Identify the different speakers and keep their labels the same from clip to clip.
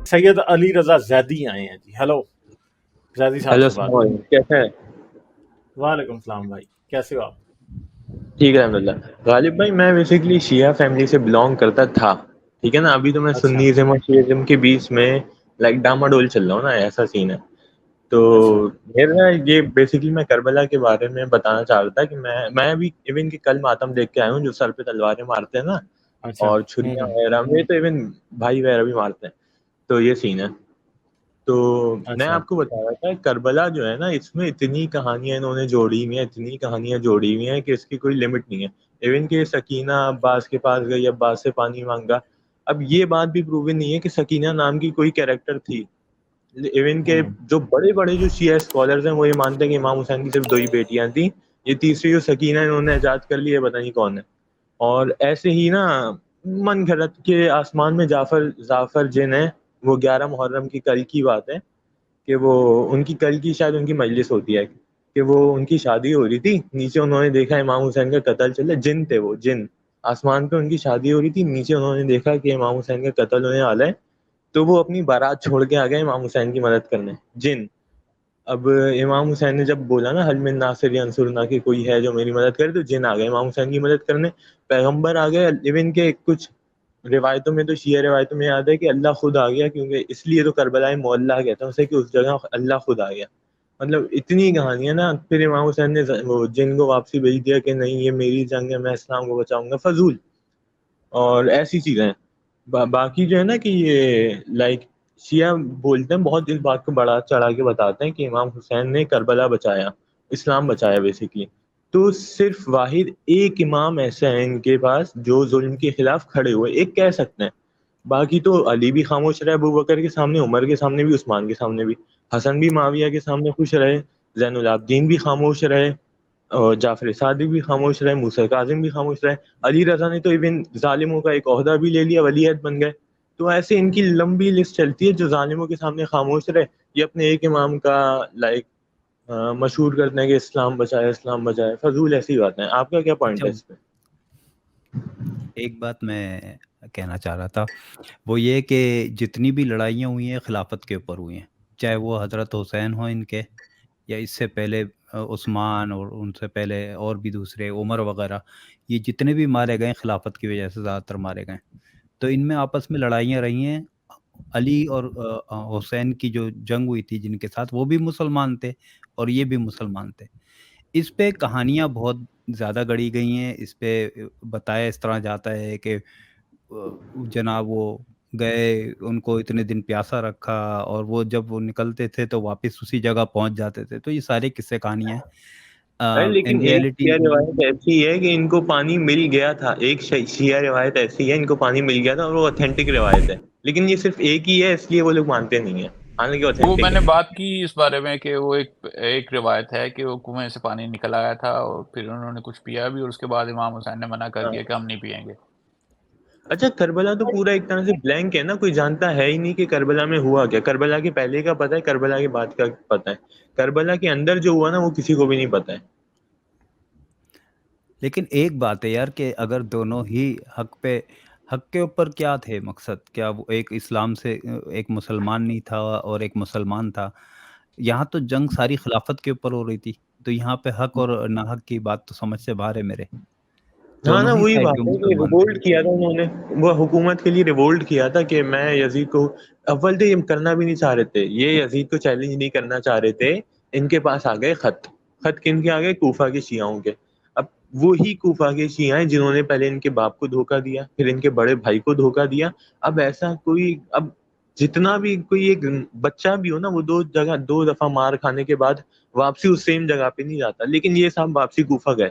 Speaker 1: سید علی رضا زیدی آئے ہیں جی. ہیلو زیدی صاحب
Speaker 2: ہیلو
Speaker 1: سے بات.
Speaker 2: السلام علیکم، کیسے ہیں؟
Speaker 1: وعلیکم السلام بھائی، کیسے ہو آپ؟
Speaker 2: ٹھیک ہے الحمد للہ. غالب بھائی، میں بیسکلی شیعہ فیملی سے بلانگ کرتا تھا، ٹھیک ہے نا. ابھی تو میں
Speaker 1: اچھا
Speaker 2: سنیزم اور شیعزم کے بیچ میں لائک ڈاما ڈول چل رہا ہوں نا، ایسا سین ہے. تو
Speaker 1: اچھا
Speaker 2: میرا یہ بیسکلی میں کربلا کے بارے میں بتانا چاہ رہا تھا کہ میں ابھی ایون کہ کل ماتم دیکھ کے آیا ہوں، جو سر پہ تلواریں مارتے ہیں نا
Speaker 1: اچھا.
Speaker 2: اور چھریاں وغیرہ، میں تو ایون بھائی وغیرہ بھی مارتے ہیں. تو یہ سین ہے. تو میں
Speaker 1: اچھا
Speaker 2: آپ کو بتا رہا تھا کربلا جو ہے نا، اس میں اتنی کہانیاں انہوں نے جوڑی ہوئی ہیں، اتنی کہانیاں جوڑی ہوئی ہیں کہ اس کی کوئی لمٹ نہیں ہے. ایون کہ سکینہ عباس کے پاس گئی، عباس سے پانی مانگا. اب یہ بات بھی پروون نہیں ہے کہ سکینہ نام کی کوئی کیریکٹر تھی. ایون کہ جو بڑے بڑے جو شیعہ اسکالرز ہیں وہ یہ مانتے ہیں کہ امام حسین کی صرف 2 ہی بیٹیاں تھیں. یہ تیسری جو سکینہ انہوں نے ایجاد کر لی ہے، پتہ نہیں کون ہے. اور ایسے ہی نا من گھڑت کے آسمان میں جعفر جن ہے. وہ 11 محرم کی کل کی بات ہے کہ وہ ان کی کل کی شاید ان کی مجلس ہوتی ہے کہ وہ ان کی شادی ہو رہی تھی. نیچے انہوں نے دیکھا امام حسین کا قتل چل رہا، جن تھے وہ جن. آسمان پہ ان کی شادی ہو رہی تھی، نیچے انہوں نے دیکھا کہ امام حسین کا قتل ہونے والا ہے. تو وہ اپنی بارات چھوڑ کے آ گئے امام حسین کی مدد کرنے، جن. اب امام حسین نے جب بولا نا حل من ناصر ینصرنا کہ کوئی ہے جو میری مدد کرے، تو جن آ گئے امام حسین کی مدد کرنے. پیغمبر آ گئے. ایون کے کچھ روایتوں میں تو شیعہ روایتوں میں یاد ہے کہ اللہ خود آ گیا، کیونکہ اس لیے تو کربلا معلیٰ کہتا ہے اسے کہ اس جگہ اللہ خود آ گیا. مطلب اتنی کہانیاں نا. پھر امام حسین نے وہ جن کو واپسی بھیج دیا کہ نہیں یہ میری جنگ ہے، میں اسلام کو بچاؤں گا، فضول اور ایسی چیزیں. باقی جو ہے نا کہ یہ لائک شیعہ بولتے ہیں بہت، اس بات کو بڑا چڑھا کے بتاتے ہیں کہ امام حسین نے کربلا بچایا، اسلام بچایا بیسکلی. تو صرف واحد ایک امام ایسا ہے ان کے پاس جو ظلم کے خلاف کھڑے ہوئے، ایک کہہ سکتے ہیں. باقی تو علی بھی خاموش رہے ابو بکر کے سامنے، عمر کے سامنے بھی، عثمان کے سامنے بھی. حسن بھی معاویہ کے سامنے خوش رہے، زین العابدین بھی خاموش رہے، اور جعفر صادق بھی خاموش رہے، موسیٰ کاظم بھی خاموش رہے. علی رضا نے تو ایون ظالموں کا ایک عہدہ بھی لے لیا، ولی عہد بن گئے. تو ایسے ان کی لمبی لسٹ چلتی ہے جو ظالموں کے سامنے خاموش رہے. یہ اپنے ایک امام کا لائک مشہور کرتے ہیں کہ اسلام بچائے، اسلام بچائے، فضول ایسی باتیں ہیں. آپ کا کیا پوائنٹ
Speaker 3: اچھا،
Speaker 2: ہے اس پہ؟
Speaker 3: ایک بات میں کہنا چاہ رہا تھا، وہ یہ کہ جتنی بھی لڑائیاں ہوئی ہیں خلافت کے اوپر ہوئی ہیں، چاہے وہ حضرت حسین ہوں ان کے، یا اس سے پہلے عثمان، اور ان سے پہلے اور بھی دوسرے عمر وغیرہ. یہ جتنے بھی مارے گئے خلافت کی وجہ سے زیادہ تر مارے گئے. تو ان میں آپس میں لڑائیاں رہی ہیں. علی اور حسین کی جو جنگ ہوئی تھی جن کے ساتھ، وہ بھی مسلمان تھے اور یہ بھی مسلمان تھے. اس پہ کہانیاں بہت زیادہ گڑھی گئی ہیں. اس پہ بتایا اس طرح جاتا ہے کہ جناب وہ گئے، ان کو اتنے دن پیاسا رکھا، اور وہ جب وہ نکلتے تھے تو واپس اسی جگہ پہنچ جاتے تھے. تو یہ سارے قصے کہانیاں ہیں.
Speaker 2: لیکن
Speaker 3: ان
Speaker 2: ایک
Speaker 3: ریئلٹی
Speaker 2: شیعہ روایت ایسی ہے کہ ان کو پانی مل گیا تھا. ایک شیعہ روایت ایسی ہے ان کو پانی مل گیا تھا، اور وہ اوتھینٹک روایت ہے. لیکن یہ صرف ایک ہی ہے، اس لیے وہ لوگ مانتے نہیں ہیں، حالانکہ
Speaker 4: وہ میں
Speaker 2: اوتھینٹک
Speaker 4: نے
Speaker 2: ہے.
Speaker 4: بات کی اس بارے میں کہ وہ ایک روایت ہے کہ وہ کنویں سے پانی نکل آیا تھا اور پھر انہوں نے کچھ پیا بھی، اور اس کے بعد امام حسین نے منع کر
Speaker 2: ہاں.
Speaker 4: دیا کہ ہم نہیں پیئیں گے.
Speaker 2: اچھا، کربلا تو پورا ایک طرح سے بلینک ہے نا، کوئی جانتا ہے ہی نہیں کہ کربلا میں ہوا کیا. کربلا کے پہلے کا پتہ ہے، کربلا کے بعد کا پتہ ہے. کربلا کے اندر جو ہوا نا وہ کسی کو بھی نہیں پتہ ہے.
Speaker 3: لیکن ایک بات ہے یار کہ اگر دونوں ہی حق کے اوپر کیا تھے مقصد، کیا وہ ایک اسلام سے ایک مسلمان نہیں تھا اور ایک مسلمان تھا. یہاں تو جنگ ساری خلافت کے اوپر ہو رہی تھی. تو یہاں پہ حق اور ناحق کی بات تو سمجھ سے باہر ہے میرے.
Speaker 2: ہاں نا،
Speaker 3: دونوں ہی
Speaker 2: وہی
Speaker 3: سائڈ
Speaker 2: بات
Speaker 3: جو
Speaker 2: ہے کہ
Speaker 3: مسلمان تھے.
Speaker 2: ریوولٹ کیا تھا انہوں نے. وہ حکومت کے لیے ریوولٹ کیا تھا کہ میں یزید کو اول تو یہ کرنا بھی نہیں چاہ رہے تھے، یہ یزید کو چیلنج نہیں کرنا چاہ رہے تھے. ان کے پاس آ گئے خط کن کے آ گئے؟ کوفہ کے شیعوں کے. اب وہی کوفہ کے شیعہ ہیں جنہوں نے پہلے ان کے باپ کو دھوکہ دیا، پھر ان کے بڑے بھائی کو دھوکہ دیا. اب ایسا کوئی، اب جتنا بھی کوئی ایک بچہ بھی ہو نا، وہ 2 دفعہ مار کھانے کے بعد واپسی اس سیم جگہ پہ نہیں جاتا. لیکن یہ صاحب واپسی کوفہ گئے.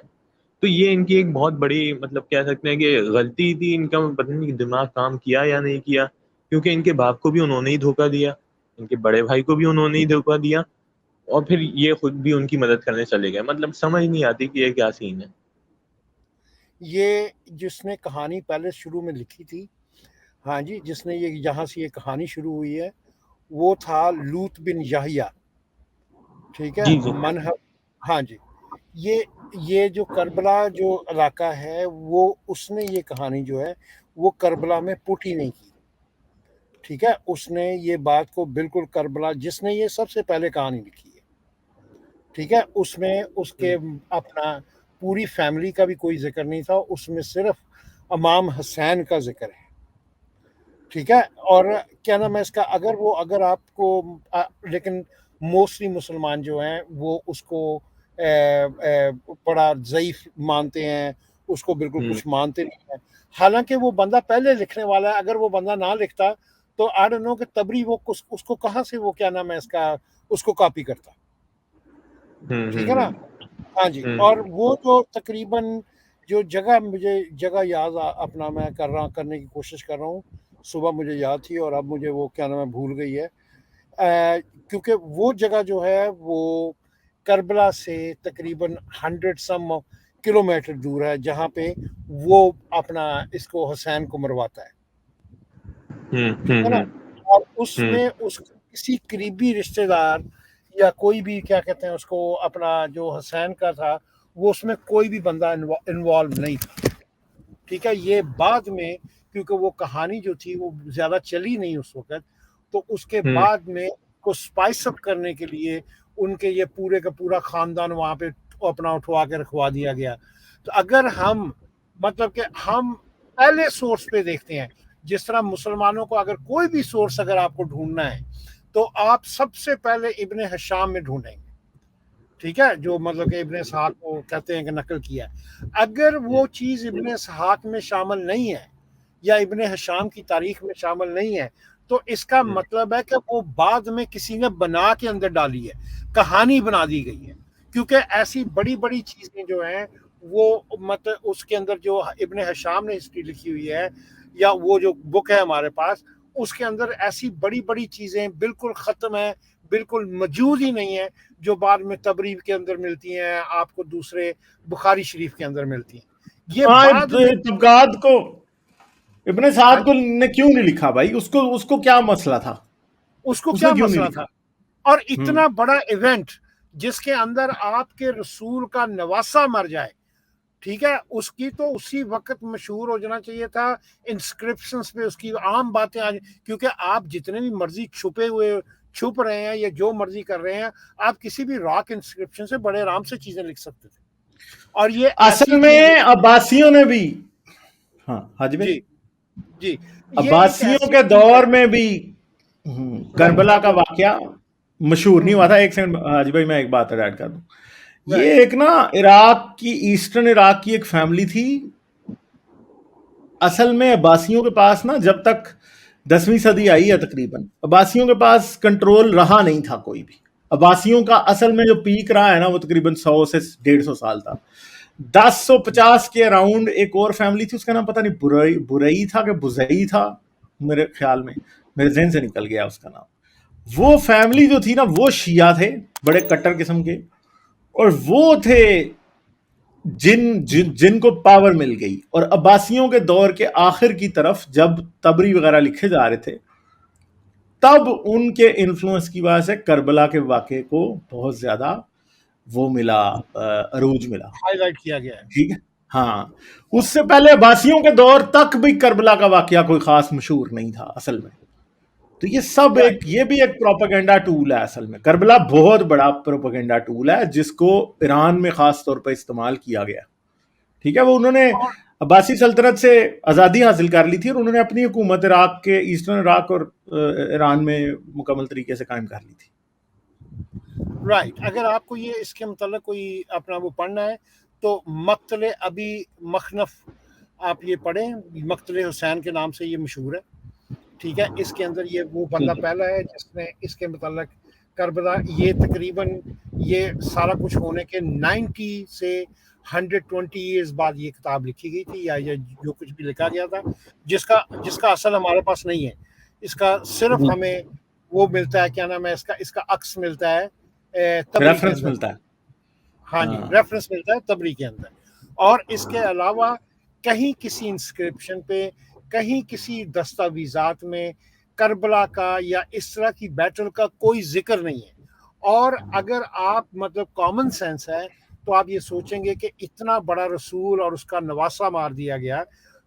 Speaker 2: تو یہ ان کی ایک بہت بڑی مطلب کہہ سکتے ہیں کہ غلطی تھی ان کا. پتہ نہیں کہ دماغ کام کیا یا نہیں کیا، کیونکہ ان کے باپ کو بھی انہوں نے ہی دھوکہ دیا، ان کے بڑے بھائی کو بھی انہوں نے ہی دھوکہ دیا، اور پھر یہ خود بھی ان کی مدد کرنے چلے گئے. مطلب سمجھ نہیں آتی کہ یہ کیا سین ہے.
Speaker 5: یہ جس نے کہانی پہلے شروع میں لکھی تھی، ہاں جی، جس نے یہ جہاں سے یہ کہانی شروع ہوئی ہے، وہ تھا لوط بن یحییٰ. ٹھیک ہے،
Speaker 2: جی جی.
Speaker 5: ہاں جی. یہ جو کربلا جو علاقہ ہے، وہ اس نے یہ کہانی جو ہے وہ کربلا میں پٹ ہی نہیں کی. ٹھیک ہے، اس نے یہ بات کو بالکل کربلا، جس نے یہ سب سے پہلے کہانی لکھی ہے، ٹھیک ہے، اس میں اس کے اپنا پوری فیملی کا بھی کوئی ذکر نہیں تھا، اس میں صرف امام حسین کا ذکر ہے، ٹھیک ہے. اور کیا نام ہے اس کا، اگر آپ کو لیکن موسٹلی مسلمان جو ہیں وہ اس کو بڑا ضعیف مانتے ہیں، اس کو بالکل کچھ مانتے نہیں ہیں، حالانکہ وہ بندہ پہلے لکھنے والا ہے. اگر وہ بندہ نہ لکھتا تو آئی ڈونٹ نو کہ تبری وہ اس کو کہاں سے وہ کیا نام ہے اس کا اس کو کاپی کرتا، ٹھیک ہے نا. ہاں جی. اور وہ جو تقریباً جو جگہ، مجھے جگہ یاد اپنا میں کرنے کی کوشش کر رہا ہوں، صبح مجھے یاد تھی اور اب مجھے وہ کیا نام ہے بھول گئی ہے، کیونکہ وہ جگہ جو ہے وہ کربلا سے تقریباً 100 سم کلومیٹر دور ہے، جہاں پہ وہ اپنا اس کو حسین کو مرواتا ہے، ٹھیک ہے نا. اور اس میں اس کسی قریبی رشتہ دار یا کوئی بھی کیا کہتے ہیں اس کو اپنا جو حسین کا تھا، وہ اس میں کوئی بھی بندہ انوالو نہیں تھا، ٹھیک ہے. یہ بعد میں کیونکہ وہ کہانی جو تھی وہ زیادہ چلی نہیں اس وقت، تو اس کے بعد میں کو سپائس اپ کرنے کے لیے ان کے یہ پورے کا پورا خاندان وہاں پہ اپنا اٹھوا کے رکھوا دیا گیا. تو اگر ہم مطلب کہ ہم پہلے سورس پہ دیکھتے ہیں، جس طرح مسلمانوں کو اگر کوئی بھی سورس اگر آپ کو ڈھونڈنا ہے تو آپ سب سے پہلے ابن ہشام میں ڈھونڈیں گے، ٹھیک ہے، جو مطلب کہ ابن اسحاق کو کہتے ہیں کہ نقل کیا ہے. اگر وہ چیز ابن اسحاق میں شامل نہیں ہے یا ابن ہشام کی تاریخ میں شامل نہیں ہے، تو اس کا مطلب ہے کہ وہ بعد میں کسی نے بنا کے اندر ڈالی ہے، کہانی بنا دی گئی ہے. کیونکہ ایسی بڑی بڑی چیزیں جو ہیں وہ مطلب اس کے اندر جو ابن ہشام نے ہسٹری لکھی ہوئی ہے یا وہ جو بک ہے ہمارے پاس، اس کے اندر ایسی بڑی بڑی چیزیں بالکل ختم ہیں، بالکل موجود ہی نہیں ہے، جو بعد میں تبری کے اندر ملتی ہیں، آپ کو دوسرے بخاری شریف کے اندر ملتی ہیں. یہ بعد میں
Speaker 1: طبقات کو ابن سعد کو نے کیوں نہیں لکھا بھائی؟ اس کو کیا مسئلہ تھا؟
Speaker 5: اس کو کیا مسئلہ تھا؟ اور اتنا بڑا ایونٹ جس کے اندر آپ کے رسول کا نواسہ مر جائے، ٹھیک ہے، اس کی تو اسی وقت مشہور ہو جانا چاہیے تھا، انسکرپشنز پہ اس کی عام باتیں آ جائیں. کیونکہ آپ جتنے بھی مرضی چھپ رہے ہیں یا جو مرضی کر رہے ہیں، آپ کسی بھی راک انسکرپشن سے بڑے آرام سے چیزیں لکھ سکتے تھے. اور یہ
Speaker 1: اصل میں عباسیوں نے بھی
Speaker 5: جی
Speaker 1: عباسیوں کے دور میں بھی کربلا کا واقعہ مشہور نہیں ہوا تھا. ایک سیکنڈ حاجی بھائی، میں ایک بات ایڈ کر دوں. یہ ایک نا عراق کی، ایسٹرن عراق کی ایک فیملی تھی. اصل میں عباسیوں کے پاس نا، جب تک 10ویں صدی آئی ہے تقریباً، عباسیوں کے پاس کنٹرول رہا نہیں تھا کوئی بھی. عباسیوں کا اصل میں جو پیک رہا ہے نا، وہ تقریباً 100 سے 150 سال تھا. 1050 کے اراؤنڈ ایک اور فیملی تھی، اس کا نام پتہ نہیں برئی تھا کہ بزئی تھا، میرے خیال میں، میرے ذہن سے نکل گیا اس کا نام. وہ فیملی جو تھی نا، وہ شیعہ تھے، بڑے کٹر قسم کے، اور وہ تھے جن کو پاور مل گئی. اور عباسیوں کے دور کے آخر کی طرف جب تبری وغیرہ لکھے جا رہے تھے، تب ان کے انفلوئنس کی وجہ سے کربلا کے واقعے کو بہت زیادہ وہ ملا، عروج ملا،
Speaker 5: ہائی لائٹ کیا گیا ہے.
Speaker 1: ٹھیک ہے. ہاں، اس سے پہلے عباسیوں کے دور تک بھی کربلا کا واقعہ کوئی خاص مشہور نہیں تھا اصل میں. تو یہ سب یہ بھی ایک پروپیگنڈا ٹول ہے. اصل میں کربلا بہت بڑا پروپیگنڈا ٹول ہے، جس کو ایران میں خاص طور پہ استعمال کیا گیا، ٹھیک ہے. وہ انہوں نے عباسی سلطنت سے آزادی حاصل کر لی تھی، اور انہوں نے اپنی حکومت عراق کے، ایسٹرن عراق اور ایران میں مکمل طریقے سے قائم کر لی تھی.
Speaker 5: رائٹ. اگر آپ کو یہ اس کے متعلق کوئی اپنا وہ پڑھنا ہے تو مقتل ابی مخنف آپ یہ پڑھیں، مقتل حسین کے نام سے یہ مشہور ہے، ٹھیک ہے. اس کے اندر یہ وہ بندہ پہلا ہے جس نے اس کے متعلق کربلا، یہ تقریباً یہ سارا کچھ ہونے کے 90 سے 120 ایئرز بعد یہ کتاب لکھی گئی تھی، یا جو کچھ بھی لکھا گیا تھا، جس کا اصل ہمارے پاس نہیں ہے. اس کا صرف ہمیں وہ ملتا ہے، کیا نام ہے اس کا عکس ملتا ہے،
Speaker 1: ریفرنس ملتا ہے.
Speaker 5: ہاں جی، ریفرنس ملتا ہے تبری کے اندر. اور اس کے علاوہ کہیں کسی انسکرپشن پہ، کہیں کسی دستاویزات میں کربلا کا یا اس طرح کی بیٹل کا کوئی ذکر نہیں ہے. اور اگر آپ مطلب کامن سینس ہے تو آپ یہ سوچیں گے کہ اتنا بڑا رسول اور اس کا نواسہ مار دیا گیا،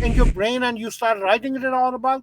Speaker 5: in your brain and you start writing it all about,